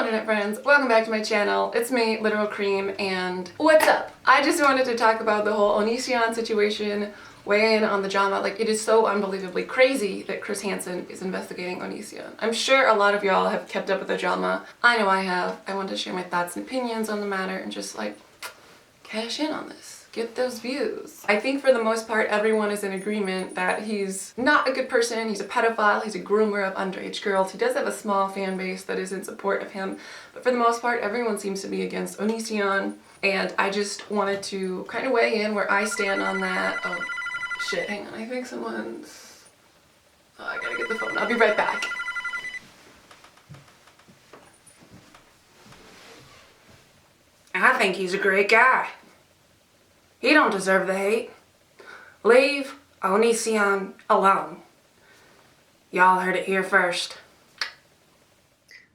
Hello internet friends, welcome back to my channel. It's me, Literal Cream, and what's up? I just wanted to talk about the whole Onision situation, weigh in on the drama. Like, it is so unbelievably crazy that Chris Hansen is investigating Onision. I'm sure a lot of y'all have kept up with the drama. I know I have. I want to share my thoughts and opinions on the matter and just like cash in on this. Get those views. I think for the most part everyone is in agreement that he's not a good person, he's a pedophile, he's a groomer of underage girls. He does have a small fan base that is in support of him, but for the most part everyone seems to be against Onision, and I just wanted to kind of weigh in where I stand on that. Oh shit, hang on, I think someone's... Oh, I gotta get the phone. I'll be right back. I think he's a great guy. He don't deserve the hate. Leave Onision alone. Y'all heard it here first.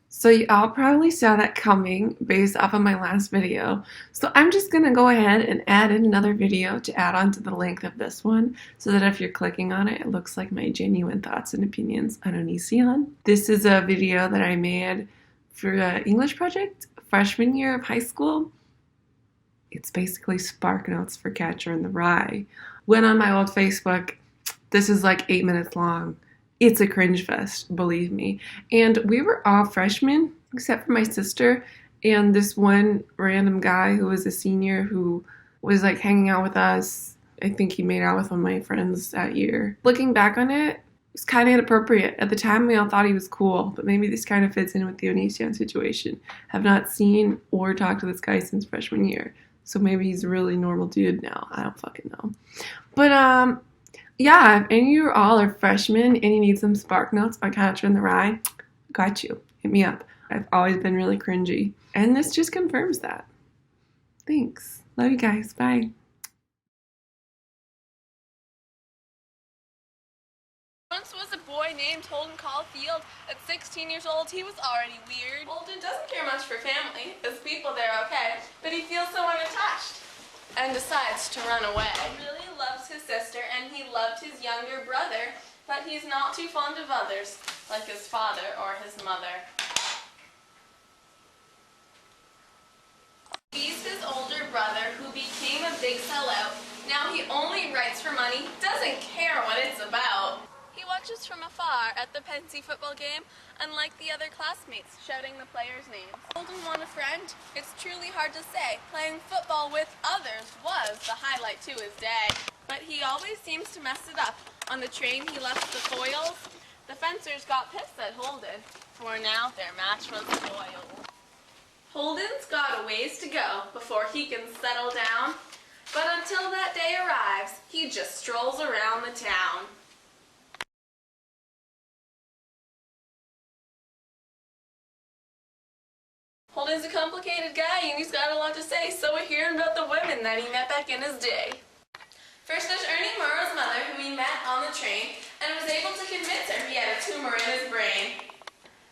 So y'all probably saw that coming based off of my last video. So I'm just gonna go ahead and add in another video to add on to the length of this one, so that if you're clicking on it, it looks like my genuine thoughts and opinions on Onision. This is a video that I made for an English project, freshman year of high school. It's basically Spark Notes for Catcher in the Rye. Went on my old Facebook. This is like 8 minutes long. It's a cringe fest, believe me. And we were all freshmen, except for my sister and this one random guy who was a senior who was like hanging out with us. I think he made out with one of my friends that year. Looking back on it, it's kind of inappropriate. At the time, we all thought he was cool, but maybe this kind of fits in with the Onision situation. Have not seen or talked to this guy since freshman year. So maybe he's a really normal dude now. I don't fucking know. But, yeah, if any of you all are freshmen and you need some Spark Notes on Catcher in the Rye, got you. Hit me up. I've always been really cringy. And this just confirms that. Thanks. Love you guys. Bye. Once was a boy named Holden Caulfield. At 16 years old, he was already weird. Holden doesn't care much for family. His people, they're okay, but he feels so unattached and decides to run away. He really loves his sister, and he loved his younger brother, but he's not too fond of others, like his father or his mother. He's his older brother, who became a big sellout. Now he only writes for money, doesn't care what it's about. He watches from afar at the Pensy football game, unlike the other classmates, shouting the players' names. Holden want a friend? It's truly hard to say. Playing football with others was the highlight to his day. But he always seems to mess it up. On the train he left the foils. The fencers got pissed at Holden, for now their match was spoiled. Holden's got a ways to go before he can settle down. But until that day arrives, he just strolls around the town. Holden's a complicated guy, and he's got a lot to say, so we're hearing about the women that he met back in his day. First there's Ernie Morrow's mother, who he met on the train, and was able to convince her he had a tumor in his brain.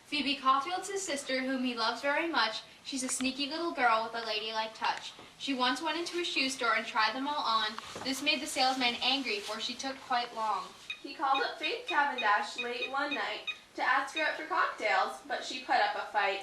Phoebe Caulfield's his sister, whom he loves very much. She's a sneaky little girl with a ladylike touch. She once went into a shoe store and tried them all on. This made the salesman angry, for she took quite long. He called up Faith Cavendish late one night to ask her out for cocktails, but she put up a fight.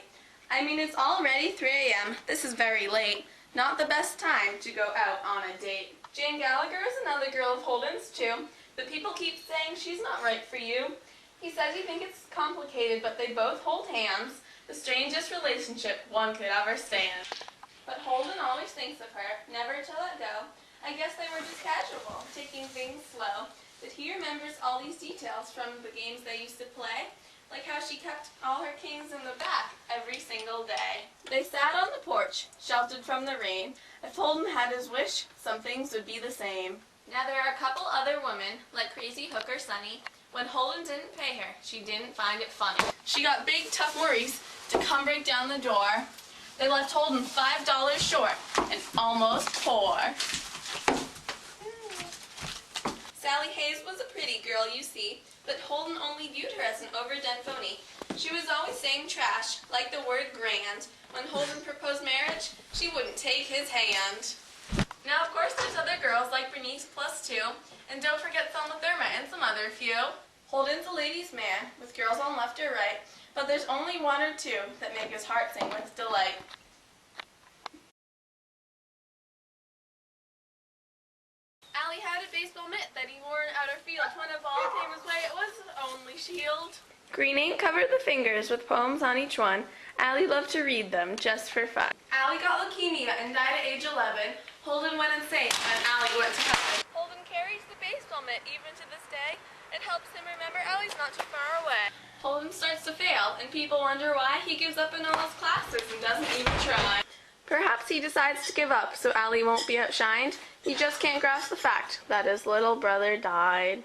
I mean, it's already 3 a.m. This is very late. Not the best time to go out on a date. Jane Gallagher is another girl of Holden's too, but people keep saying she's not right for you. He says he thinks it's complicated, but they both hold hands. The strangest relationship one could ever stand. But Holden always thinks of her, never to let go. I guess they were just casual, taking things slow. But he remembers all these details from the games they used to play. Like how she kept all her kings in the back every single day. They sat on the porch, sheltered from the rain. If Holden had his wish, some things would be the same. Now there are a couple other women, like Crazy Hooker Sunny. When Holden didn't pay her, she didn't find it funny. She got big, tough worries to come break down the door. They left Holden $5 short and almost poor. Sally Hayes was a pretty girl, you see, but Holden only viewed her as an overdone phony. She was always saying trash, like the word grand. When Holden proposed marriage, she wouldn't take his hand. Now, of course, there's other girls like Bernice plus two, and don't forget Selma Thurma and some other few. Holden's a ladies' man, with girls on left or right, but there's only one or two that make his heart sing with delight. Allie had a baseball mitt that he wore in outer field. When a ball came his way, it was his only shield. Green ink covered the fingers with poems on each one. Allie loved to read them just for fun. Allie got leukemia and died at age 11. Holden went insane and Allie went to heaven. Holden carries the baseball mitt even to this day. It helps him remember Allie's not too far away. Holden starts to fail and people wonder why he gives up in all his classes and doesn't even try. Perhaps he decides to give up so Allie won't be outshined. He just can't grasp the fact that his little brother died.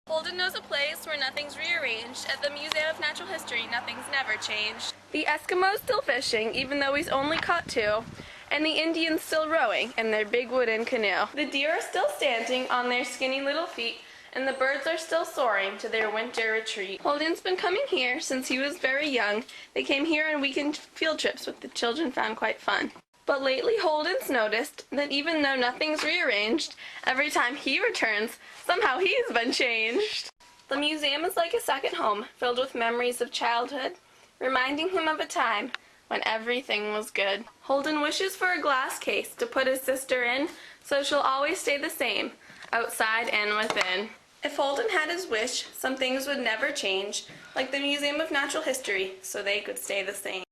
Holden knows a place where nothing's rearranged. At the Museum of Natural History, nothing's never changed. The Eskimo's still fishing, even though he's only caught 2, and the Indians still rowing in their big wooden canoe. The deer are still standing on their skinny little feet, and the birds are still soaring to their winter retreat. Holden's been coming here since he was very young. They came here on weekend field trips, which the children found quite fun. But lately Holden's noticed that even though nothing's rearranged, every time he returns, somehow he's been changed. The museum is like a second home, filled with memories of childhood, reminding him of a time when everything was good. Holden wishes for a glass case to put his sister in, so she'll always stay the same, outside and within. If Holden had his wish, some things would never change, like the Museum of Natural History, so they could stay the same.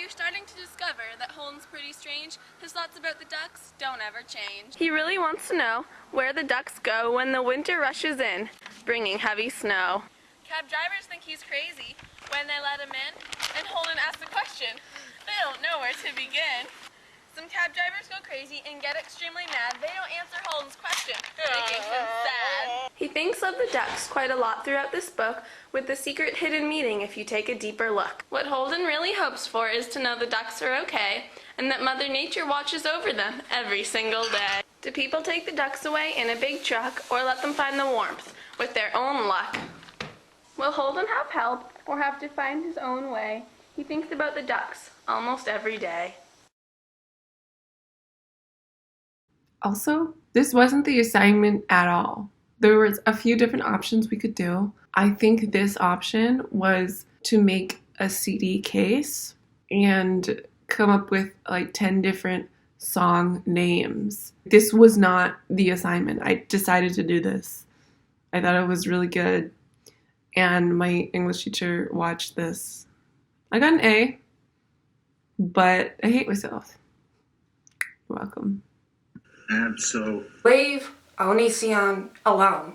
Starting to discover that Holden's pretty strange. His thoughts about the ducks don't ever change. He really wants to know where the ducks go when the winter rushes in, bringing heavy snow. Cab drivers think he's crazy when they let him in, and Holden asks a question. They don't know where to begin. Some cab drivers go crazy and get extremely mad. They don't answer Holden's question, making him sad. He thinks of the ducks quite a lot throughout this book, with the secret hidden meaning if you take a deeper look. What Holden really hopes for is to know the ducks are okay, and that Mother Nature watches over them every single day. Do people take the ducks away in a big truck, or let them find the warmth with their own luck? Will Holden have help, or have to find his own way? He thinks about the ducks almost every day. Also, this wasn't the assignment at all. There was a few different options we could do. I think this option was to make a CD case and come up with like 10 different song names. This was not the assignment. I decided to do this. I thought it was really good. And my English teacher watched this. I got an A, but I hate myself. You're welcome. Leave Onision alone.